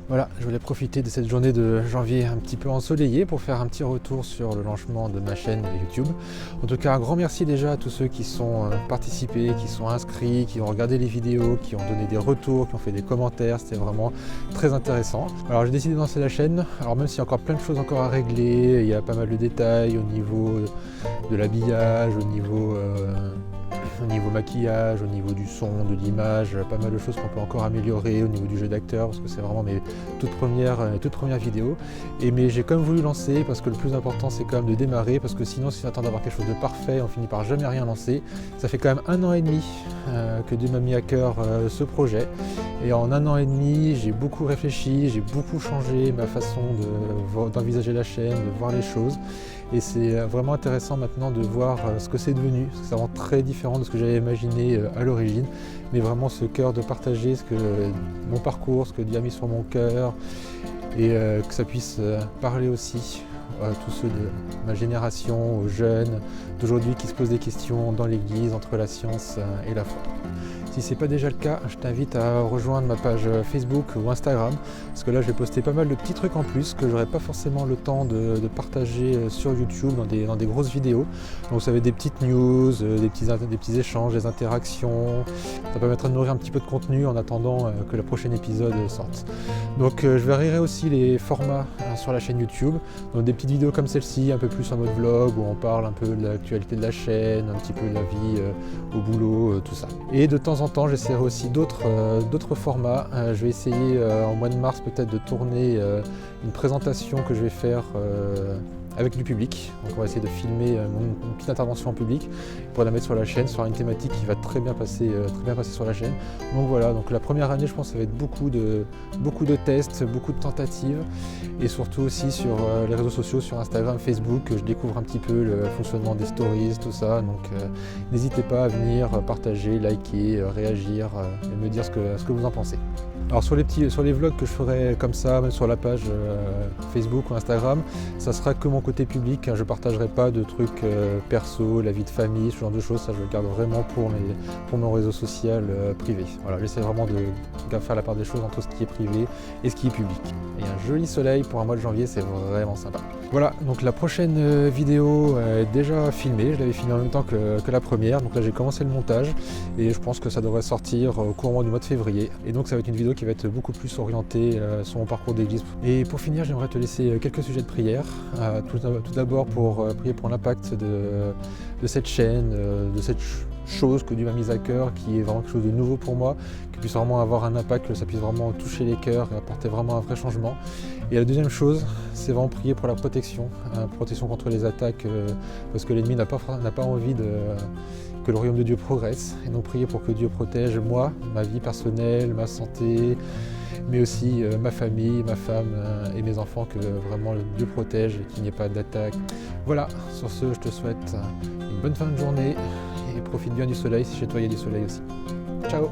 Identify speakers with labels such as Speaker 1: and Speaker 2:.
Speaker 1: Voilà, je voulais profiter de cette journée de janvier un petit peu ensoleillée pour faire un petit retour sur le lancement de ma chaîne YouTube. En tout cas, un grand merci déjà à tous ceux qui sont participés, qui sont inscrits, qui ont regardé les vidéos, qui ont donné des retours, qui ont fait des commentaires. C'était vraiment très intéressant. Alors j'ai décidé de lancer la chaîne. Alors même s'il y a encore plein de choses encore à régler, il y a pas mal de détails au niveau de l'habillage, au niveau maquillage, au niveau du son, de l'image, pas mal de choses qu'on peut encore améliorer au niveau du jeu d'acteur, parce que c'est vraiment mes toutes premières vidéos. Mais j'ai quand même voulu lancer, parce que le plus important c'est quand même de démarrer, parce que sinon si on attend d'avoir quelque chose de parfait, on finit par jamais rien lancer. Ça fait quand même 1 an et demi que Dieu m'a mis à cœur ce projet, et en 1 an et demi j'ai beaucoup réfléchi, j'ai beaucoup changé ma façon d'envisager la chaîne, de voir les choses. Et c'est vraiment intéressant maintenant de voir ce que c'est devenu, parce que c'est vraiment très différent de ce que j'avais imaginé à l'origine, mais vraiment ce cœur de partager mon parcours, ce que Dieu a mis sur mon cœur, et que ça puisse parler aussi à tous ceux de ma génération, aux jeunes d'aujourd'hui qui se posent des questions dans l'église, entre la science et la foi. Si ce n'est pas déjà le cas, je t'invite à rejoindre ma page Facebook ou Instagram, parce que là je vais poster pas mal de petits trucs en plus que j'aurai pas forcément le temps de partager sur YouTube dans des grosses vidéos. Donc ça va être des petites news, des petits échanges, des interactions. Ça permettra de nourrir un petit peu de contenu en attendant que le prochain épisode sorte. Donc je verrai aussi les formats sur la chaîne YouTube, donc des petites vidéos comme celle-ci, un peu plus en mode vlog, où on parle un peu de l'actualité de la chaîne, un petit peu de la vie au boulot, tout ça. Et de temps en temps, j'essaierai aussi d'autres formats. Je vais essayer en mois de mars peut-être de tourner une présentation que je vais faire avec du public. Donc on va essayer de filmer une petite intervention en public pour la mettre sur la chaîne, sur une thématique qui va très bien passer sur la chaîne. Donc voilà, donc la première année je pense que ça va être beaucoup de tests, beaucoup de tentatives, et surtout aussi sur les réseaux sociaux, sur Instagram, Facebook, je découvre un petit peu le fonctionnement des stories, tout ça. Donc n'hésitez pas à venir partager, liker, réagir et me dire ce que vous en pensez. Alors sur les vlogs que je ferai comme ça, même sur la page Facebook ou Instagram, ça sera que mon côté public, je ne partagerai pas de trucs perso, la vie de famille, ce genre de choses, ça je le garde vraiment pour mon réseau social privé. Voilà, j'essaie vraiment de faire la part des choses entre ce qui est privé et ce qui est public. Et un joli soleil pour un mois de janvier, c'est vraiment sympa. Voilà, donc la prochaine vidéo est déjà filmée, je l'avais filmée en même temps que la première, donc là j'ai commencé le montage et je pense que ça devrait sortir au courant du mois de février. Et donc ça va être une vidéo qui va être beaucoup plus orientée sur mon parcours d'église. Et pour finir, j'aimerais te laisser quelques sujets de prière. Tout d'abord pour prier pour l'impact de cette chaîne, de cette chose que Dieu m'a mise à cœur, qui est vraiment quelque chose de nouveau pour moi, qui puisse vraiment avoir un impact, que ça puisse vraiment toucher les cœurs et apporter vraiment un vrai changement. Et la deuxième chose, c'est vraiment prier pour la protection contre les attaques, parce que l'ennemi n'a pas envie que le royaume de Dieu progresse, et donc prier pour que Dieu protège moi, ma vie personnelle, ma santé, mais aussi ma famille, ma femme et mes enfants, que vraiment Dieu protège et qu'il n'y ait pas d'attaque. Voilà, sur ce, je te souhaite une bonne fin de journée et profite bien du soleil si chez toi il y a du soleil aussi. Ciao!